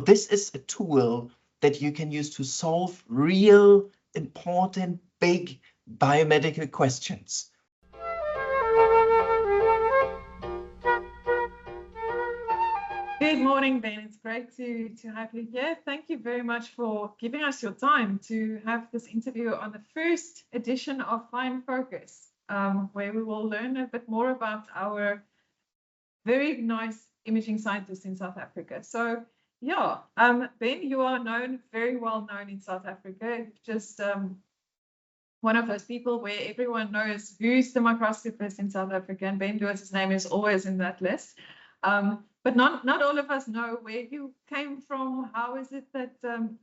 this is a tool that you can use to solve real, important, big biomedical questions. Good morning, Ben. It's great to have you here. Thank you very much for giving us your time to have this interview on the first edition of Fine Focus, where we will learn a bit more about our very nice imaging scientists in South Africa. So, yeah, Ben, you are very well known in South Africa. Just one of those people where everyone knows who's the microscopist in South Africa, and Ben Loos' name is always in that list. But not all of us know where you came from. How is it that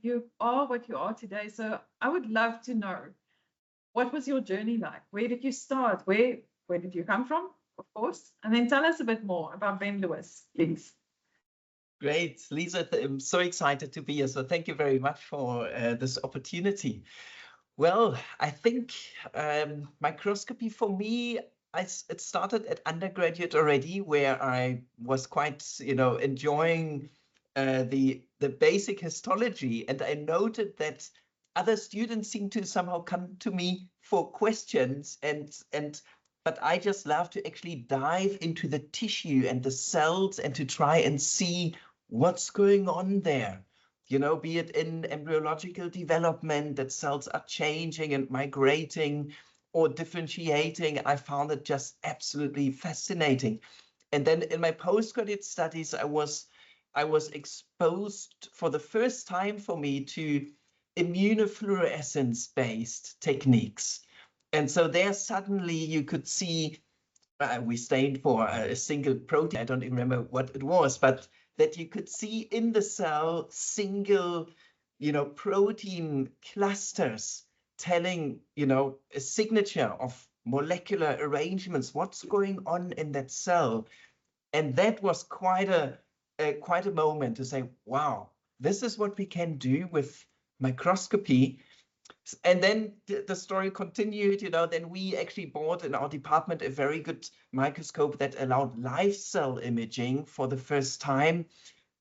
you are what you are today? So I would love to know, what was your journey like? Where did you start? Where did you come from, of course? And then tell us a bit more about Ben Loos, please. Great, Lisa, I'm so excited to be here. So thank you very much for this opportunity. Well, I think microscopy for me, it started at undergraduate already, where I was quite, enjoying the basic histology, and I noted that other students seemed to somehow come to me for questions, but I just love to actually dive into the tissue and the cells and to try and see what's going on there. Be it in embryological development, that cells are changing and migrating or differentiating. I found it just absolutely fascinating. And then in my postgraduate studies, I was exposed for the first time for me to immunofluorescence-based techniques. And so there suddenly you could see, we stained for a single protein, I don't even remember what it was, but that you could see in the cell single, protein clusters telling, a signature of molecular arrangements, what's going on in that cell. And that was quite a moment to say, wow, this is what we can do with microscopy. And then the story continued, then we actually bought in our department a very good microscope that allowed live cell imaging for the first time,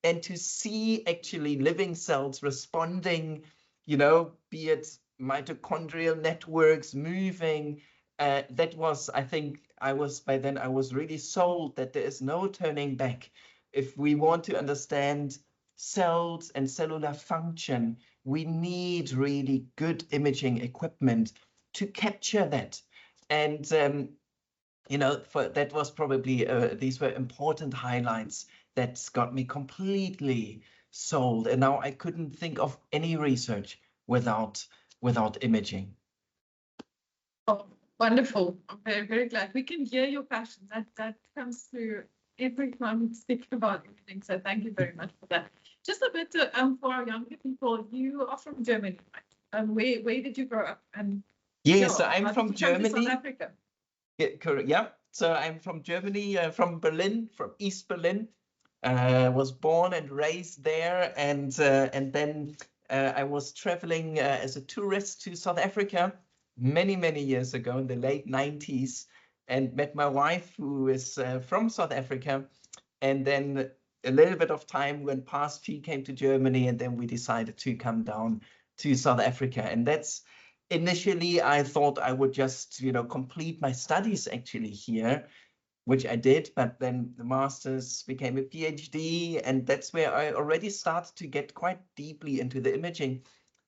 and to see actually living cells responding, be it mitochondrial networks moving. That was, I think, by then I was really sold that there is no turning back. If we want to understand cells and cellular function, we need really good imaging equipment to capture that. And, that was probably, these were important highlights that got me completely sold. And now I couldn't think of any research without imaging. Oh, wonderful. I'm very, very glad. We can hear your passion. That comes through every time we speak about imaging. So thank you very much for that. Just a bit for our younger people, you are from Germany, right? Where did you grow up? And so I'm from Germany. South Africa. Yeah, correct. Yeah. So I'm from Germany, from Berlin, from East Berlin. Was born and raised there, and then I was traveling as a tourist to South Africa many years ago in the late 90s, and met my wife, who is from South Africa. And then a little bit of time went past, she came to Germany, and then we decided to come down to South Africa. And that's initially, I thought I would just, complete my studies actually here, which I did, but then the master's became a PhD, and that's where I already started to get quite deeply into the imaging.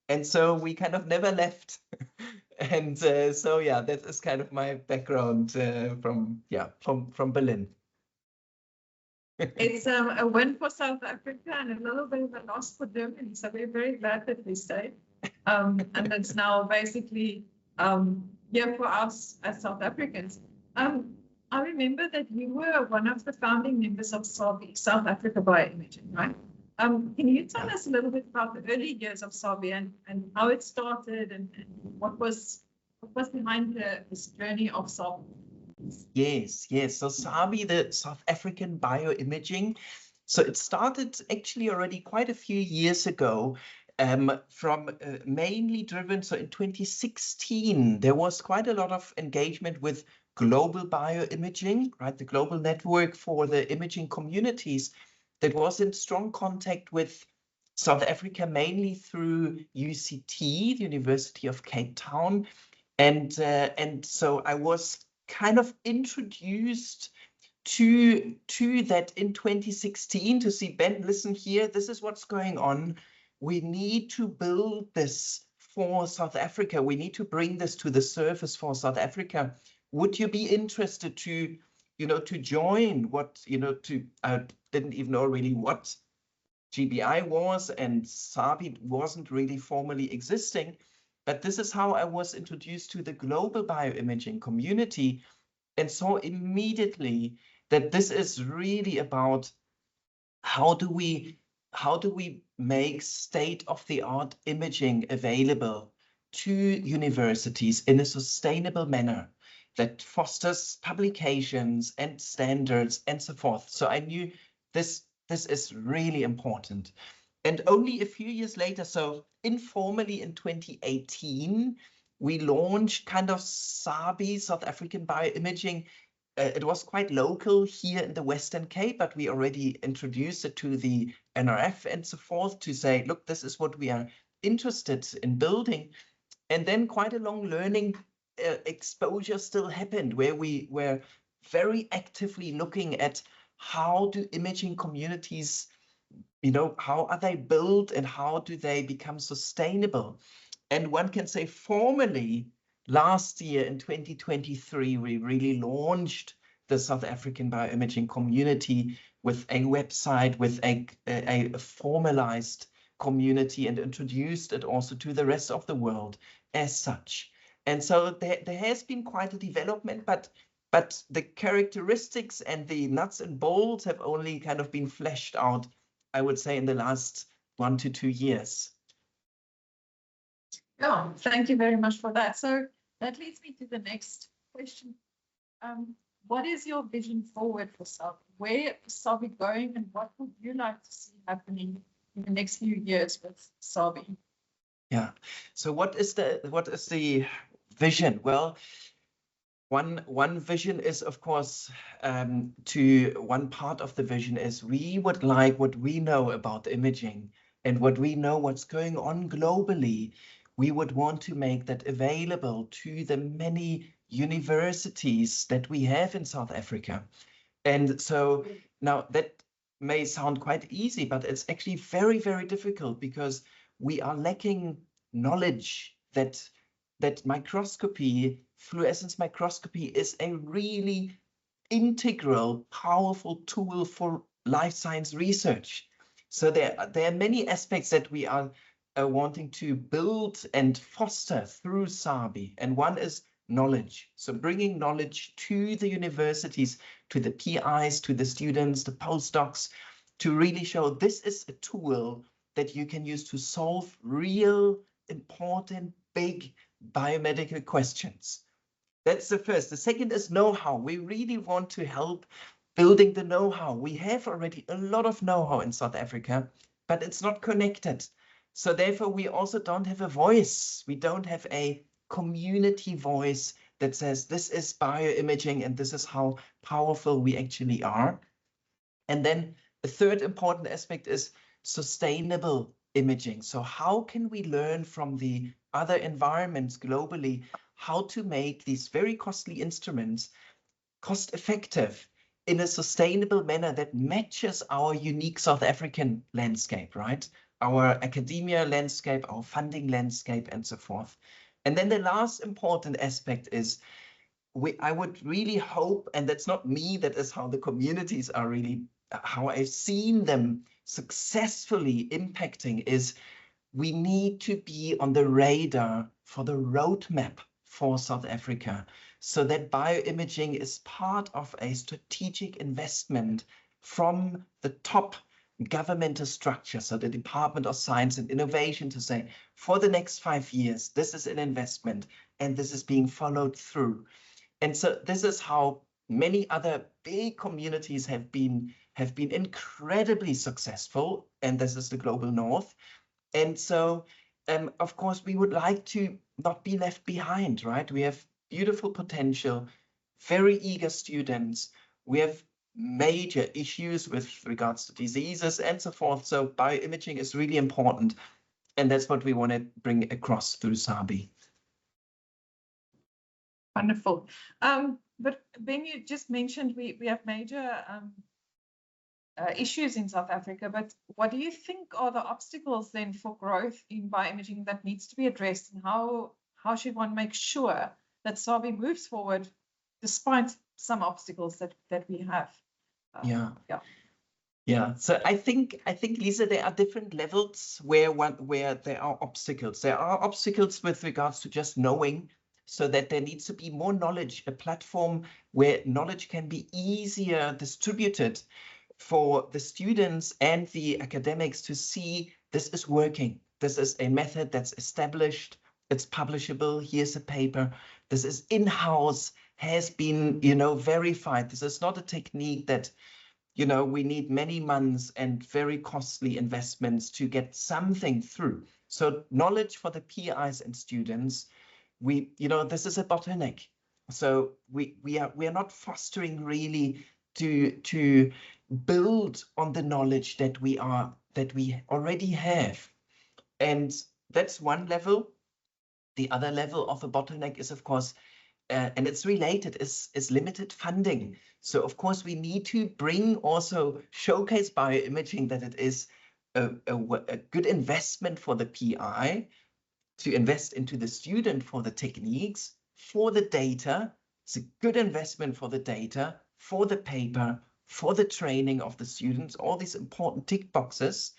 And so we kind of never left. And so, yeah, that is kind of my background from Berlin. It's a win for South Africa and a little bit of a loss for Germany. So we're very glad that we stayed. And it's now basically here for us as South Africans. I remember that you were one of the founding members of SABI, South Africa Bioimaging, right? Can you tell us a little bit about the early years of SABI and how it started and what was behind this journey of SABI? Yes. So SABI, the South African Bioimaging, so it started actually already quite a few years ago, from mainly driven. So in 2016, there was quite a lot of engagement with global bioimaging, right? The global network for the imaging communities that was in strong contact with South Africa mainly through UCT, the University of Cape Town. And so I was kind of introduced to that in 2016 to see, Ben, listen here, this is what's going on. We need to build this for South Africa. We need to bring this to the surface for South Africa. Would you be interested to, to join what, I didn't even know really what GBI was, and SABI wasn't really formally existing. But this is how I was introduced to the global bioimaging community, and saw immediately that this is really about how do we make state-of-the-art imaging available to universities in a sustainable manner that fosters publications and standards and so forth. So I knew this is really important. And only a few years later, so informally in 2018, we launched kind of SABI, South African Bioimaging. It was quite local here in the Western Cape, but we already introduced it to the NRF and so forth to say, look, this is what we are interested in building. And then quite a long learning exposure still happened, where we were very actively looking at how do imaging communities, how are they built and how do they become sustainable? And one can say formally, last year in 2023, we really launched the South African bioimaging community with a website, with a formalized community, and introduced it also to the rest of the world as such. And so there has been quite a development, but the characteristics and the nuts and bolts have only kind of been fleshed out, I would say, in the last 1 to 2 years. Yeah, thank you very much for that. So that leads me to the next question. What is your vision forward for SABI? Where is SABI going, and what would you like to see happening in the next few years with SABI? Yeah. So what is the vision? Well, one vision is, of course, one part of the vision is we would like what we know about imaging and what we know what's going on globally. We would want to make that available to the many universities that we have in South Africa. And so now that may sound quite easy, but it's actually very, very difficult, because we are lacking knowledge that microscopy, fluorescence microscopy, is a really integral, powerful tool for life science research. So there are many aspects that we are wanting to build and foster through SABI, and one is knowledge. So bringing knowledge to the universities, to the PIs, to the students, the postdocs, to really show this is a tool that you can use to solve real, important, big biomedical questions. That's the first. The second is know-how. We really want to help building the know-how. We have already a lot of know-how in South Africa, but it's not connected. So therefore, we also don't have a voice. We don't have a community voice that says this is bioimaging and this is how powerful we actually are. And then the third important aspect is sustainable imaging. So how can we learn from the other environments globally how to make these very costly instruments cost effective in a sustainable manner that matches our unique South African landscape, right? Our academia landscape, our funding landscape, and so forth. And then the last important aspect is I would really hope, and that's not me, that is how the communities are really, how I've seen them successfully impacting, is we need to be on the radar for the roadmap for South Africa, so that bioimaging is part of a strategic investment from the top governmental structure, so the Department of Science and Innovation, to say, for the next 5 years, this is an investment and this is being followed through. And so this is how many other big communities have been incredibly successful, and this is the global north. And so, of course, we would like to not be left behind, right? We have beautiful potential, very eager students. We have major issues with regards to diseases and so forth. So bioimaging is really important. And that's what we want to bring across through SABI. Wonderful. But Ben, you just mentioned we have major issues in South Africa, but what do you think are the obstacles then for growth in bioimaging that needs to be addressed, and how should one make sure that SABI moves forward despite some obstacles that we have? Yeah. So I think Lisa, there are different levels where there are obstacles. There are obstacles with regards to just knowing, so that there needs to be more knowledge, a platform where knowledge can be easier distributed for the students and the academics to see this is working. This is a method that's established, it's publishable, here's a paper, this is in-house, has been, verified. This is not a technique that, we need many months and very costly investments to get something through. So knowledge for the PIs and students, this is a bottleneck. So we are not fostering really to build on the knowledge that we already have. And that's one level. The other level of a bottleneck is, of course, and it's related, is limited funding. So of course we need to showcase bioimaging, that it is a good investment for the PI to invest into the student for the techniques, for the data. It's a good investment for the data, for the paper, for the training of the students, all these important tick boxes,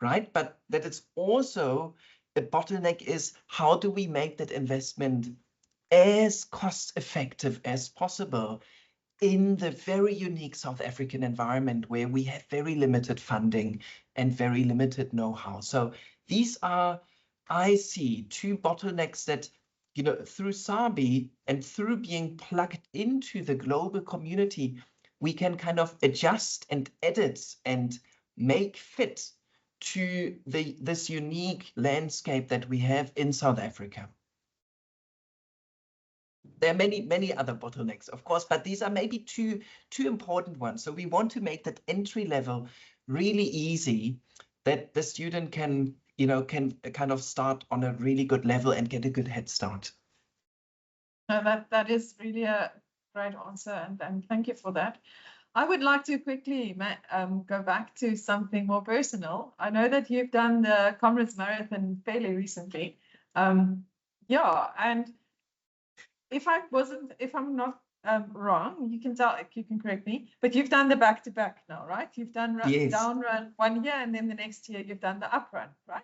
right? But that it's also a bottleneck is, how do we make that investment as cost effective as possible in the very unique South African environment where we have very limited funding and very limited know-how. So these are, I see, two bottlenecks that, through SABI and through being plugged into the global community, we can kind of adjust and edit and make fit to this unique landscape that we have in South Africa. There are many other bottlenecks, of course, but these are maybe two important ones. So we want to make that entry level really easy, that the student can kind of start on a really good level and get a good head start. No, that is really a great answer, and thank you for that. I would like to quickly go back to something more personal. I know that you've done the Comrades Marathon fairly recently. And if I'm not wrong, you can correct me, but you've done the back-to-back now, right? You've done down run 1 year, and then the next year you've done the up run, right?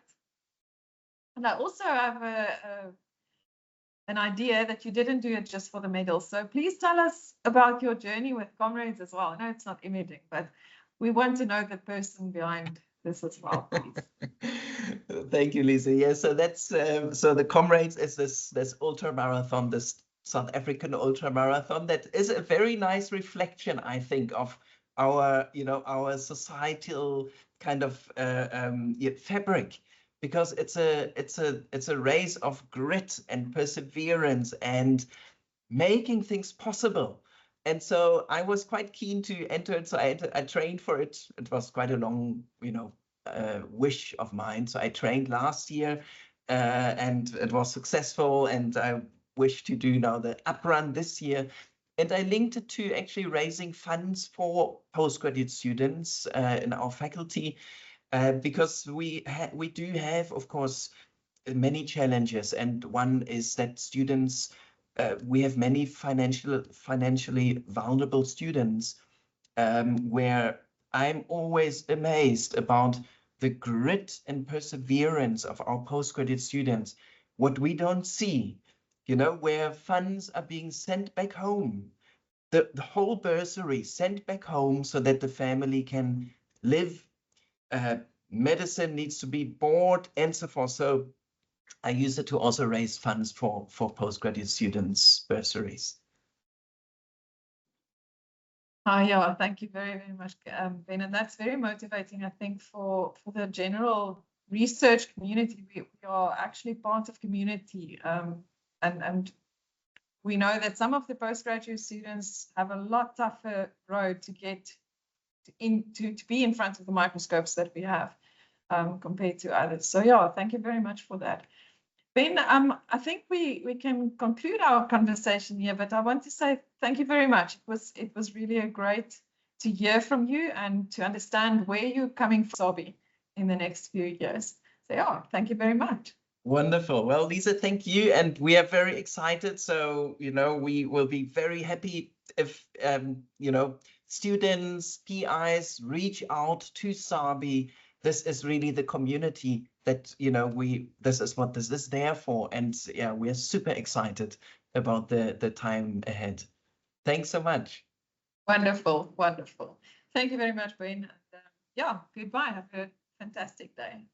And I also have an idea that you didn't do it just for the medal. So please tell us about your journey with Comrades as well. I know it's not imaging, but we want to know the person behind this as well, please. Thank you, Lisa. Yeah, so that's so the Comrades is this ultra marathon, this South African ultra marathon that is a very nice reflection, I think, of our societal kind of fabric, because it's a race of grit and perseverance and making things possible. And so I was quite keen to enter it. So I trained for it. It was quite a long, wish of mine. So I trained last year and it was successful. And I wish to do now the up run this year. And I linked it to actually raising funds for postgraduate students in our faculty, because we do have, of course, many challenges. And one is that students, we have many financially vulnerable students, where I'm always amazed about the grit and perseverance of our postgraduate students. What we don't see, where funds are being sent back home, the whole bursary sent back home so that the family can live. Medicine needs to be bought and so forth. So I use it to also raise funds for postgraduate students' bursaries. Yeah, thank you very, very much, Ben. And that's very motivating, I think, for the general research community. We are actually part of community, and we know that some of the postgraduate students have a lot tougher road to get to be in front of the microscopes that we have compared to others. So yeah, thank you very much for that. Ben, I think we can conclude our conversation here, but I want to say thank you very much. It was really great to hear from you and to understand where you're coming from, SABI, in the next few years. So yeah, thank you very much. Wonderful. Well, Lisa, thank you. And we are very excited. So, we will be very happy if, students, PIs reach out to SABI. This is really the community that, this is what this is there for. And yeah, we are super excited about the time ahead. Thanks so much. Wonderful, wonderful. Thank you very much, Ben. And, yeah, goodbye. Have a fantastic day.